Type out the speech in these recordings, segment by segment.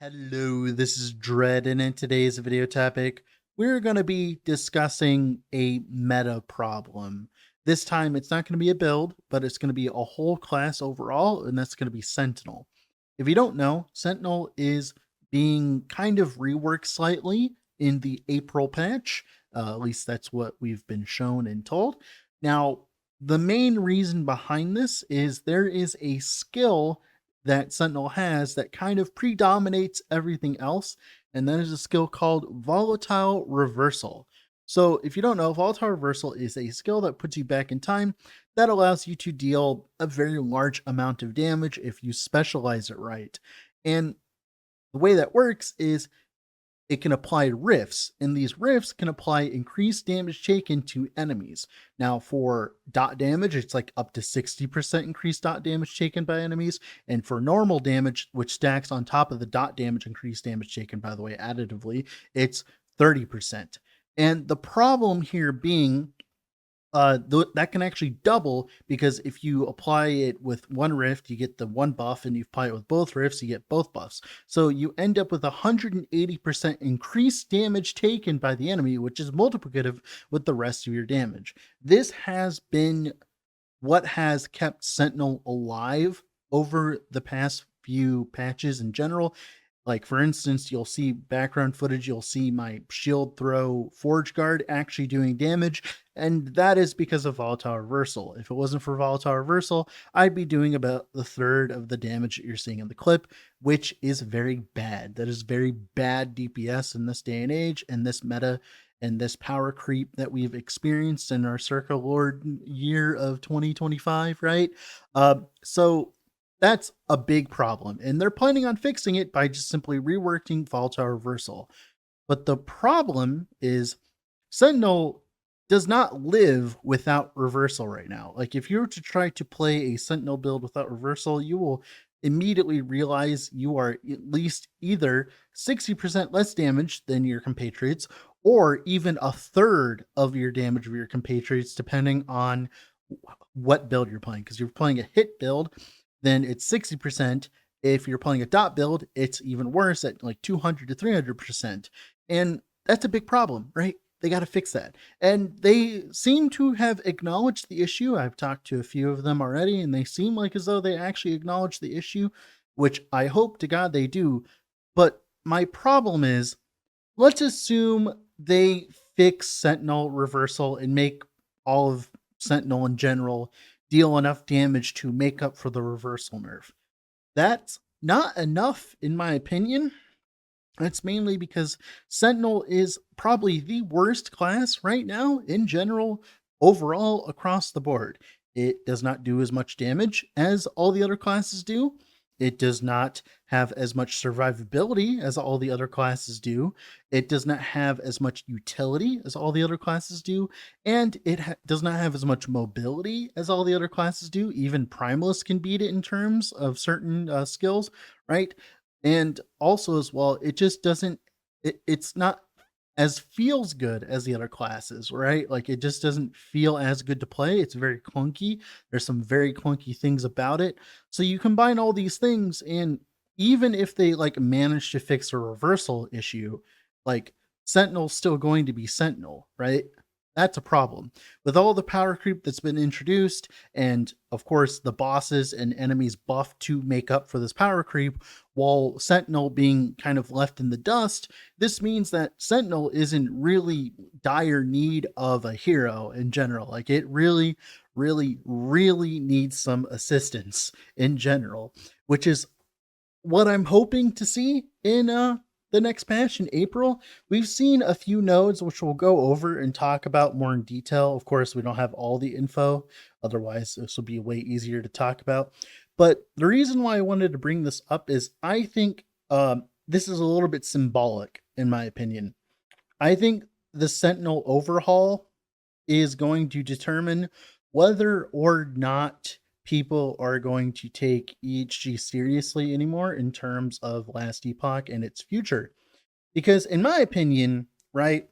Hello, this is Dread, and in today's video topic, we're going to be discussing a meta problem. This time, it's not going to be a build, but it's going to be a whole class overall, and that's going to be Sentinel. If you don't know, Sentinel is being kind of reworked slightly in the April patch. At least that's what we've been shown and told. Now, the main reason behind this is there is a skill that Sentinel has that kind of predominates everything else, and that is a skill called Volatile Reversal. So, if you don't know, Volatile Reversal is a skill that puts you back in time that allows you to deal a very large amount of damage if you specialize it right. And the way that works is it can apply rifts, and these rifts can apply increased damage taken to enemies. Now, for dot damage, it's like up to 60% increased dot damage taken by enemies, and for normal damage, which stacks on top of the dot damage increased damage taken, by the way, additively, it's 30%. And the problem here being that can actually double, because if you apply it with one rift, you get the one buff, and you apply it with both rifts, you get both buffs. So you end up with 180% increased damage taken by the enemy, which is multiplicative with the rest of your damage. This has been what has kept Sentinel alive over the past few patches in general. Like, for instance, you'll see background footage, you'll see my shield throw Forge Guard actually doing damage, and that is because of Volatile Reversal. If it wasn't for Volatile Reversal, I'd be doing about the third of the damage that you're seeing in the clip, which is very bad. That is very bad DPS in this day and age, and this meta, and this power creep that we've experienced in our Circle Lord year of 2025, right? So that's a big problem, and they're planning on fixing it by just simply reworking Volatile Reversal. But the problem is Sentinel does not live without reversal right now. Like, if you were to try to play a Sentinel build without reversal, you will immediately realize you are at least either 60% less damage than your compatriots, or even a third of your damage of your compatriots, depending on what build you're playing. Because you're playing a hit build, then it's 60%. If you're playing a dot build, it's even worse at like 200 to 300%. And that's a big problem, right? They got to fix that. And they seem to have acknowledged the issue. I've talked to a few of them already, and they seem like as though they actually acknowledge the issue, which I hope to God they do. But my problem is, let's assume they fix Sentinel Reversal and make all of Sentinel in general deal enough damage to make up for the reversal nerf. That's not enough, in my opinion. It's mainly because Sentinel is probably the worst class right now in general, overall, across the board. It does not do as much damage as all the other classes do. It does not have as much survivability as all the other classes do. It does not have as much utility as all the other classes do. And it does not have as much mobility as all the other classes do. Even Primalist can beat it in terms of certain skills, right? And also, as well, it just doesn't, it's not as feels good as the other classes, right? Like, it just doesn't feel as good to play. It's very clunky. There's some very clunky things about it. So you combine all these things, and even if they like manage to fix a reversal issue, like, Sentinel's still going to be Sentinel, right? That's a problem. With all the power creep that's been introduced, and of course the bosses and enemies buffed to make up for this power creep, while Sentinel being kind of left in the dust, this means that Sentinel is in really dire need of a hero in general. Like, it really, really, really needs some assistance in general, which is what I'm hoping to see in the next patch in April. We've seen a few nodes, which we'll go over and talk about more in detail. Of course, we don't have all the info, otherwise this will be way easier to talk about. But the reason why I wanted to bring this up is I think this is a little bit symbolic, in my opinion. I think the Sentinel overhaul is going to determine whether or not people are going to take EHG seriously anymore in terms of Last Epoch and its future. Because in my opinion, right,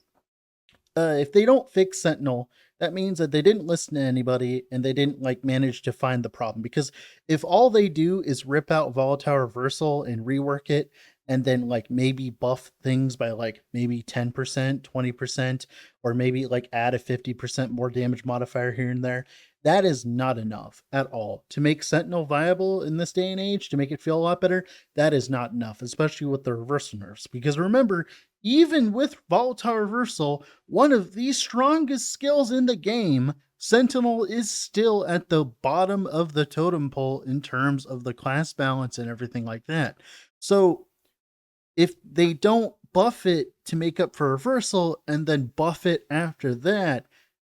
if they don't fix Sentinel, that means that they didn't listen to anybody, and they didn't like manage to find the problem. Because if all they do is rip out Volatile Reversal and rework it, and then like maybe buff things by like maybe 10%, 20%, or maybe like add a 50% more damage modifier here and there. That is not enough at all to make Sentinel viable in this day and age, to make it feel a lot better. That is not enough, especially with the reversal nerfs. Because remember, even with volatile reversal, one of the strongest skills in the game, Sentinel is still at the bottom of the totem pole in terms of the class balance and everything like that. So if they don't buff it to make up for reversal and then buff it after that,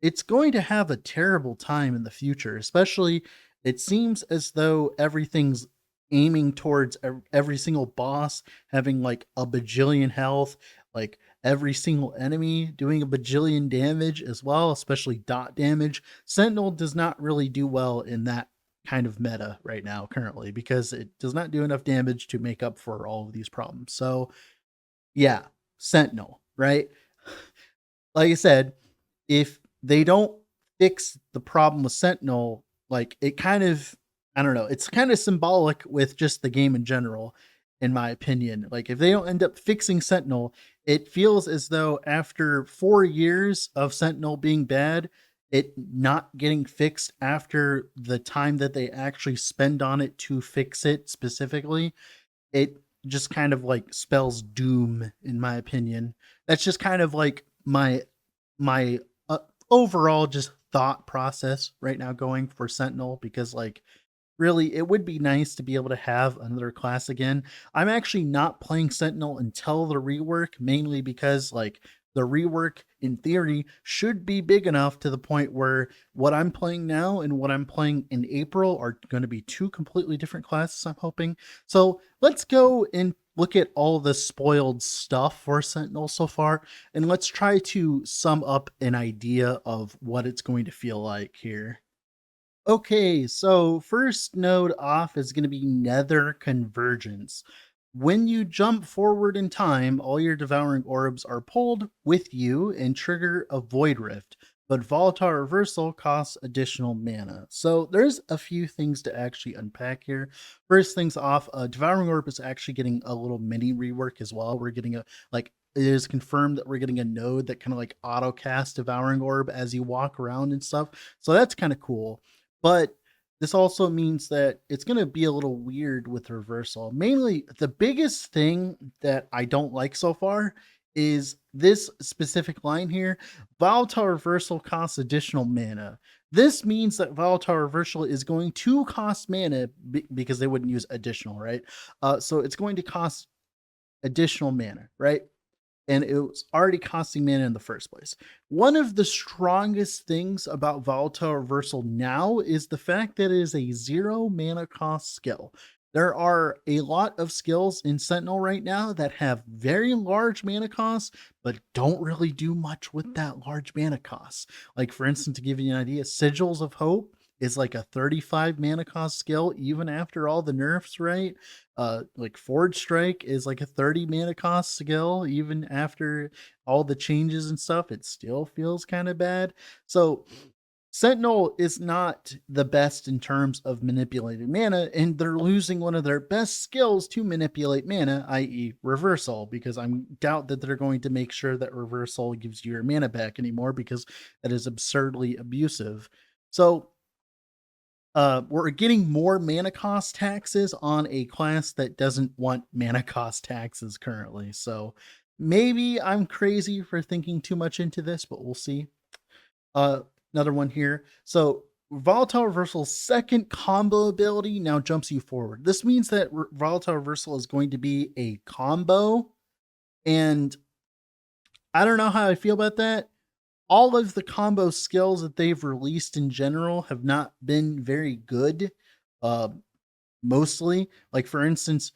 it's going to have a terrible time in the future. Especially, it seems as though everything's aiming towards every single boss having like a bajillion health, like every single enemy doing a bajillion damage as well, especially dot damage. Sentinel does not really do well in that kind of meta right now currently, because it does not do enough damage to make up for all of these problems. So yeah, Sentinel, right? Like I said, if they don't fix the problem with Sentinel, like it kind of, I don't know, it's kind of symbolic with just the game in general, in my opinion. Like if they don't end up fixing Sentinel, it feels as though after 4 years of Sentinel being bad, it not getting fixed after the time that they actually spend on it to fix it specifically, it just kind of like spells doom, in my opinion. That's just kind of like my overall just thought process right now going for Sentinel, because like really it would be nice to be able to have another class again. I'm actually not playing Sentinel until the rework, mainly because like the rework in theory should be big enough to the point where what I'm playing now and what I'm playing in April are going to be two completely different classes, I'm hoping. So let's go and look at all the spoiled stuff for Sentinel so far, and let's try to sum up an idea of what it's going to feel like here. Okay, so first node off is going to be Nether Convergence. When you jump forward in time, all your devouring orbs are pulled with you and trigger a Void Rift, but Volatile Reversal costs additional mana. So there's a few things to actually unpack here. First things off, Devouring Orb is actually getting a little mini rework as well. We're getting a, like, it is confirmed that we're getting a node that kind of like auto cast Devouring Orb as you walk around and stuff. So that's kind of cool. But this also means that it's going to be a little weird with reversal. Mainly, the biggest thing that I don't like so far is this specific line here. Volatile reversal costs additional mana. This means that volatile reversal is going to cost mana because they wouldn't use additional, right? So it's going to cost additional mana, right? And it was already costing mana in the first place. One of the strongest things about Volatile Reversal now is the fact that it is a 0 mana cost skill. There are a lot of skills in Sentinel right now that have very large mana costs, but don't really do much with that large mana cost. Like, for instance, to give you an idea, Sigils of Hope is like a 35 mana cost skill even after all the nerfs, right? Like Forge Strike is like a 30 mana cost skill even after all the changes and stuff. It still feels kind of bad. So Sentinel is not the best in terms of manipulating mana, and they're losing one of their best skills to manipulate mana, i.e. reversal, because I doubt that they're going to make sure that reversal gives you your mana back anymore, because that is absurdly abusive. So we're getting more mana cost taxes on a class that doesn't want mana cost taxes currently. So maybe I'm crazy for thinking too much into this, but we'll see. Uh, Another one here. So Volatile Reversal's second combo ability now jumps you forward. This means that Volatile Reversal is going to be a combo, and I don't know how I feel about that. All of the combo skills that they've released in general have not been very good. Uh, Mostly, like for instance,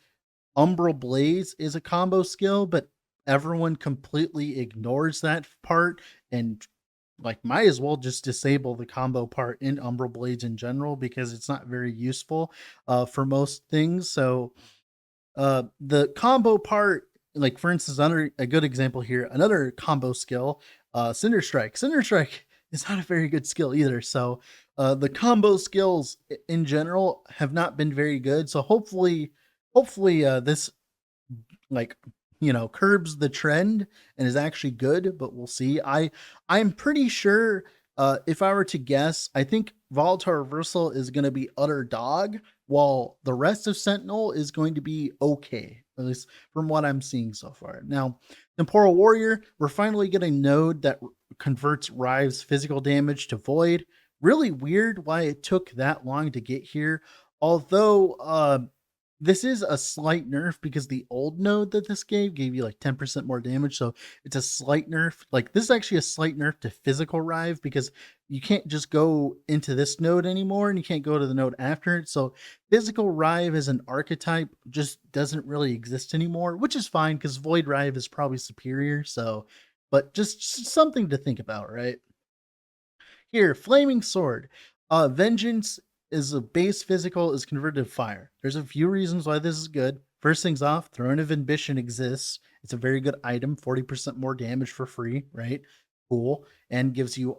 Umbral Blaze is a combo skill, but everyone completely ignores that part, and like might as well just disable the combo part in Umbral Blades in general, because it's not very useful for most things. So the combo part, like for instance, under a good example here, another combo skill, Cinder Strike. Cinder Strike is not a very good skill either. So the combo skills in general have not been very good. So hopefully this like, curbs the trend and is actually good, but we'll see. I'm pretty sure, if I were to guess, I think volatile reversal is going to be utter dog, while the rest of Sentinel is going to be okay, at least from what I'm seeing so far. Now, Temporal Warrior, we're finally getting a node that converts Rive's physical damage to void. Really weird why it took that long to get here. Although this is a slight nerf because the old node that this gave you like 10% more damage. So it's a slight nerf. Like, this is actually a slight nerf to physical Rive because you can't just go into this node anymore and you can't go to the node after it. So physical Rive as an archetype just doesn't really exist anymore, which is fine because Void Rive is probably superior. So, but just something to think about, right? Here, Flaming Sword. Vengeance is a base physical is converted to fire. There's a few reasons why this is good. First things off, Throne of Ambition exists. It's a very good item, 40% more damage for free, right? Cool. And gives you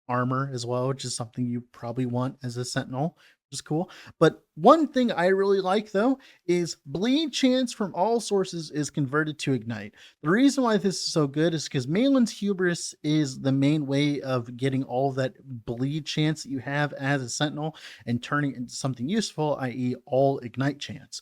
armor as well, which is something you probably want as a sentinel, which is cool. But one thing I really like though is bleed chance from all sources is converted to ignite. The reason why this is so good is because Malin's Hubris is the main way of getting all that bleed chance that you have as a sentinel and turning it into something useful, i.e., all ignite chance.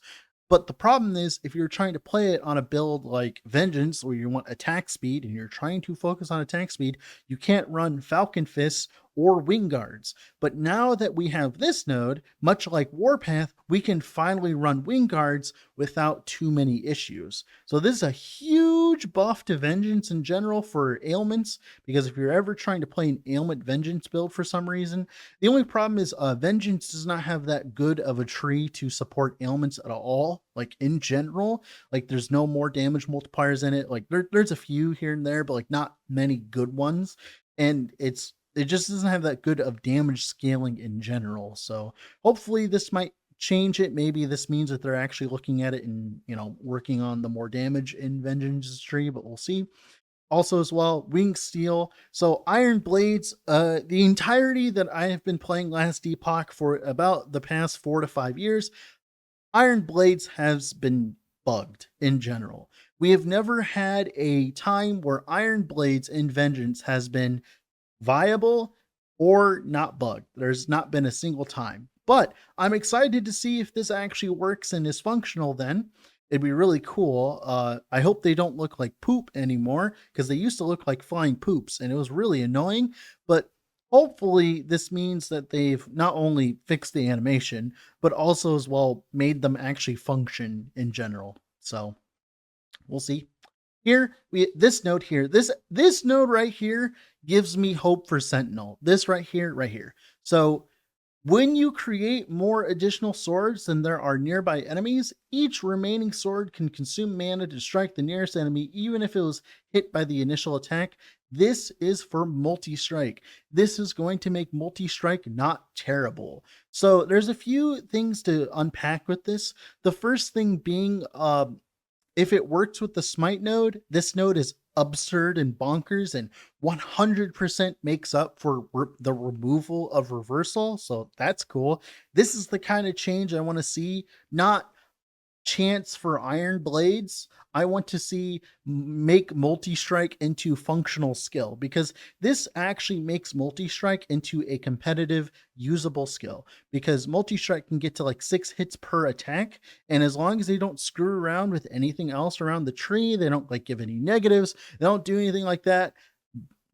But the problem is, if you're trying to play it on a build like Vengeance, where you want attack speed and you're trying to focus on attack speed, you can't run Falcon Fists or Wing Guards. But now that we have this node, much like Warpath, we can finally run Wing Guards without too many issues. So this is a huge buff to Vengeance in general for ailments, because if you're ever trying to play an ailment Vengeance build for some reason, the only problem is Vengeance does not have that good of a tree to support ailments at all. Like, in general, like, there's no more damage multipliers in it. Like, there's a few here and there, but like not many good ones. And it just doesn't have that good of damage scaling in general. So hopefully this might change it. Maybe this means that they're actually looking at it and, working on the more damage in Vengeance's tree, but we'll see. Also as well, Wing Steel. So Iron Blades, the entirety that I have been playing Last Epoch for about the past 4 to 5 years, Iron Blades has been bugged in general. We have never had a time where Iron Blades in Vengeance has been viable or not bugged. There's not been a single time. But I'm excited to see if this actually works and is functional then. It'd be really cool. I hope they don't look like poop anymore, because they used to look like flying poops and it was really annoying. But hopefully this means that they've not only fixed the animation, but also as well made them actually function in general. So we'll see. Here, this node here, this node right here gives me hope for Sentinel. This right here. So when you create more additional swords than there are nearby enemies, each remaining sword can consume mana to strike the nearest enemy, even if it was hit by the initial attack. This is for multi-strike. This is going to make multi-strike not terrible. So there's a few things to unpack with this. The first thing being, if it works with the Smite node, this node is absurd and bonkers and 100% makes up for the removal of reversal. So that's cool. This is the kind of change I want to see, not chance for Iron Blades. I want to see make multi-strike into functional skill, because this actually makes multi-strike into a competitive usable skill, because multi-strike can get to like 6 hits per attack, and as long as they don't screw around with anything else around the tree, they don't like give any negatives, they don't do anything like that,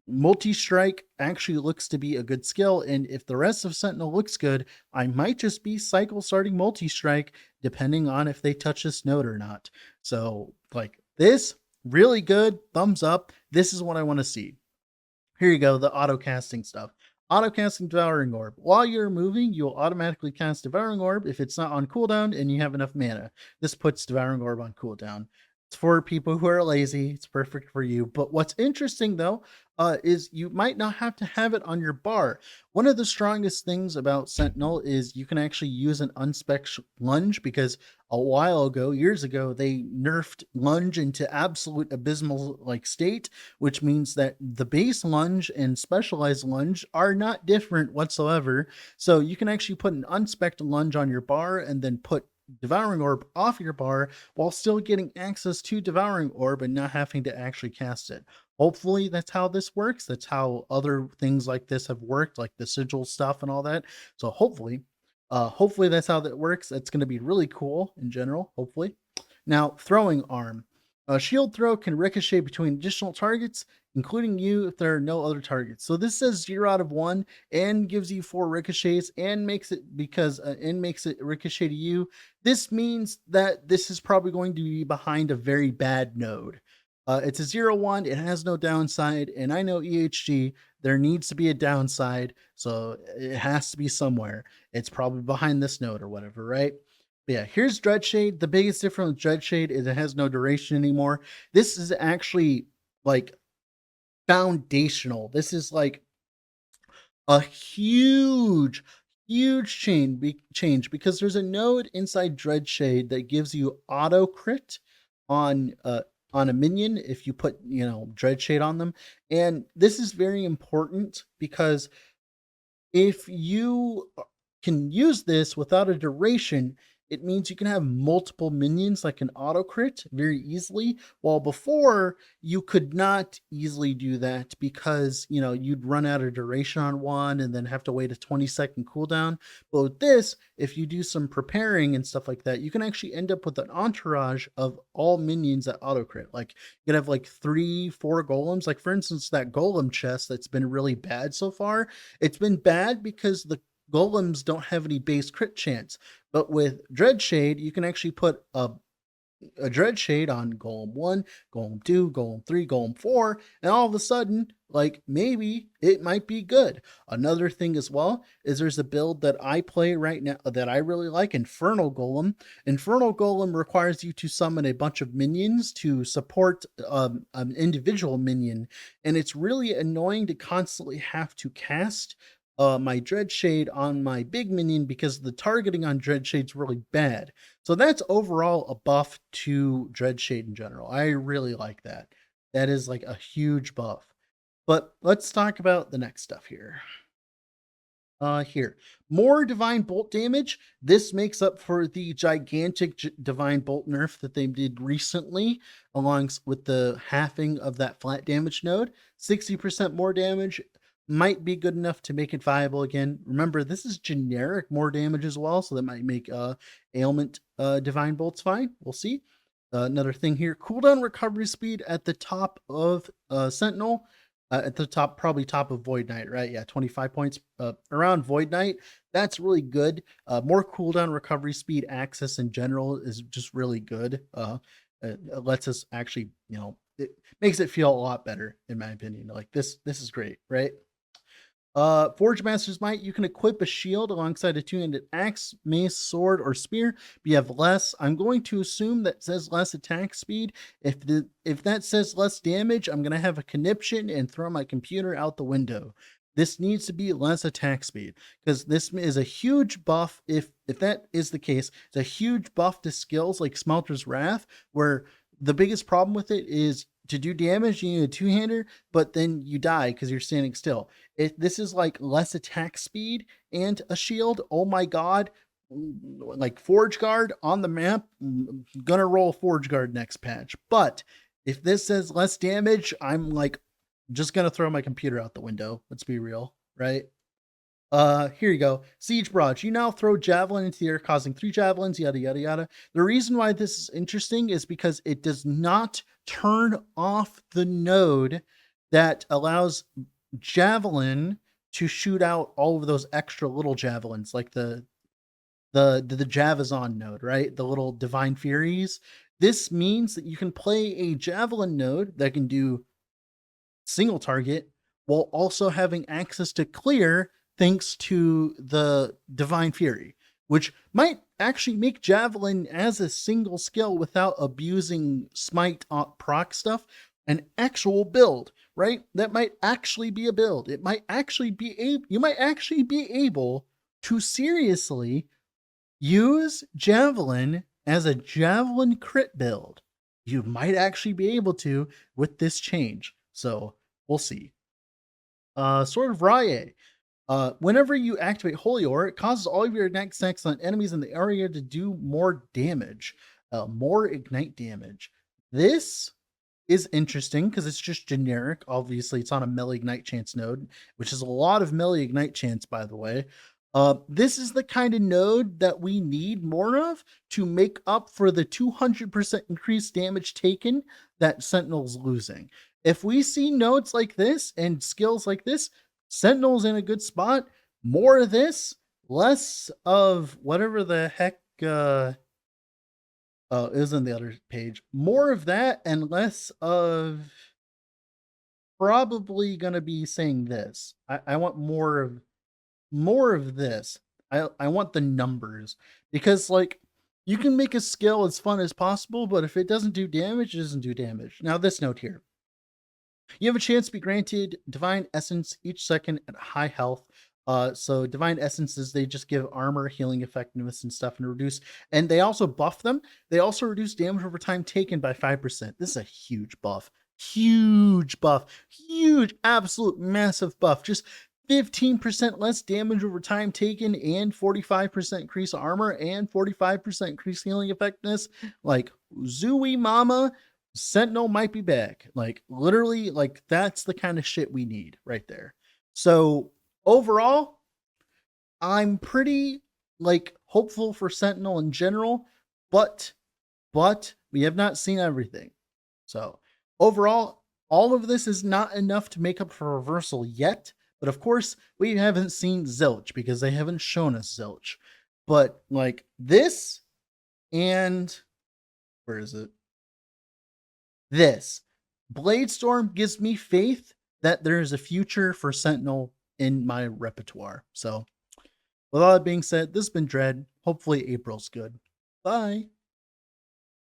multi-strike actually looks to be a good skill. And if the rest of Sentinel looks good, I might just be cycle starting multi-strike depending on if they touch this node or not. So like, this really good, thumbs up. This is what I want to see. Here you go, the auto casting stuff. Auto casting Devouring Orb. While you're moving, you'll automatically cast Devouring Orb if it's not on cooldown and you have enough mana. This puts Devouring Orb on cooldown. It's for people who are lazy. It's perfect for you. But what's interesting though, is you might not have to have it on your bar. One of the strongest things about Sentinel is you can actually use an unspec lunge, because a while ago, years ago, they nerfed lunge into absolute abysmal like state, which means that the base lunge and specialized lunge are not different whatsoever. So you can actually put an unspec lunge on your bar and then put Devouring Orb off your bar while still getting access to Devouring Orb and not having to actually cast it. Hopefully that's how this works. That's how other things like this have worked, like the sigil stuff and all that. So hopefully that's how that works. That's going to be really cool in general, hopefully. Now, Throwing Arm. A shield throw can ricochet between additional targets, including you if there are no other targets. So this says 0 out of 1 and gives you 4 ricochets and makes it ricochet to you. This means that this is probably going to be behind a very bad node. It's a 0-1, it has no downside, and I know EHG, there needs to be a downside, so it has to be somewhere. It's probably behind this node or whatever, right? But yeah, here's Dreadshade. The biggest difference with Dreadshade is it has no duration anymore. This is actually like foundational. This is like a huge change because there's a node inside Dreadshade that gives you auto crit on a minion if you put, you know, Dreadshade on them. And this is very important because if you can use this without a duration, it means you can have multiple minions like an auto crit very easily. While before you could not easily do that because, you know, you'd run out of duration on one and then have to wait a 20-second cooldown. But with this, if you do some preparing and stuff like that, you can actually end up with an entourage of all minions that auto crit. Like you could have like 3-4 golems. Like for instance, that golem chest that's been really bad so far. It's been bad because the golems don't have any base crit chance. But with Dreadshade, you can actually put a Dreadshade on Golem 1, Golem 2, Golem 3, Golem 4, and all of a sudden, like, maybe it might be good. Another thing as well is there's a build that I play right now that I really like, Infernal Golem. Infernal Golem requires you to summon a bunch of minions to support an individual minion, and it's really annoying to constantly have to cast my Dreadshade on my big minion because the targeting on Dreadshade's really bad. So that's overall a buff to Dreadshade in general. I really like that. That is like a huge buff. But let's talk about the next stuff here. Here, more Divine Bolt damage. This makes up for the gigantic Divine Bolt nerf that they did recently, along with the halving of that flat damage node. 60% more damage might be good enough to make it viable again. Remember, this is generic more damage as well, so that might make ailment Divine Bolts fine. We'll see. Another thing here, cooldown recovery speed at the top of Sentinel. At the top, probably top of Void Knight, right? Yeah, 25 points around Void Knight. That's really good. More cooldown recovery speed access in general is just really good. It lets us actually, you know, it makes it feel a lot better, in my opinion. Like this is great, right? Forge Master's Might, you can equip a shield alongside a two-handed axe, mace, sword, or spear. But you have less. I'm going to assume that says less attack speed. If that says less damage, I'm going to have a conniption and throw my computer out the window. This needs to be less attack speed because this is a huge buff. If that is the case, it's a huge buff to skills like Smelter's Wrath, where the biggest problem with it is to do damage, you need a two-hander, but then you die because you're standing still. This is like less attack speed and a shield. Oh my god. Like Forge Guard on the map, gonna roll Forge Guard next patch. But if this says less damage, I'm like just gonna throw my computer out the window. Let's be real, right? Here you go. Siege Barrage. You now throw javelin into the air, causing 3 javelins, yada, yada, yada. The reason why this is interesting is because it does not turn off the node that allows javelin to shoot out all of those extra little javelins, like the Javazon node, right? The little Divine Furies. This means that you can play a javelin node that can do single target while also having access to clear thanks to the Divine Fury, which might actually make Javelin as a single skill without abusing Smite proc stuff an actual build, right? That might actually be a build. It might actually be you might actually be able to seriously use Javelin as a Javelin crit build. You might actually be able to with this change. So we'll see. Sword of Rye. Whenever you activate Holy Ore, it causes all of your ignite stacks on enemies in the area to do more damage, more ignite damage. This is interesting because it's just generic. Obviously, it's on a melee ignite chance node, which is a lot of melee ignite chance, by the way. This is the kind of node that we need more of to make up for the 200% increased damage taken that Sentinel's losing. If we see nodes like this and skills like this, Sentinel's in a good spot. More of this, less of whatever the heck is on the other page. More of that and less of probably gonna be saying this. I want more of this. I want the numbers because like you can make a skill as fun as possible, but if it doesn't do damage, it doesn't do damage. Now this note here. You have a chance to be granted Divine Essence each second at high health. So Divine Essences, they just give armor, healing effectiveness, and stuff, and reduce. And they also buff them. They also reduce damage over time taken by 5%. This is a huge buff. Huge buff. Huge, absolute massive buff. Just 15% less damage over time taken and 45% increase armor and 45% increase healing effectiveness. Like, Zooey Mama, Sentinel might be back. Like, literally, like, that's the kind of shit we need right there. So, overall, I'm pretty, like, hopeful for Sentinel in general, but we have not seen everything. So, overall, all of this is not enough to make up for reversal yet. But of course, we haven't seen Zilch because they haven't shown us Zilch. But like this and where is it? This Bladestorm gives me faith that there is a future for Sentinel in my repertoire. So with all that being said, this has been Dread. Hopefully April's good. Bye.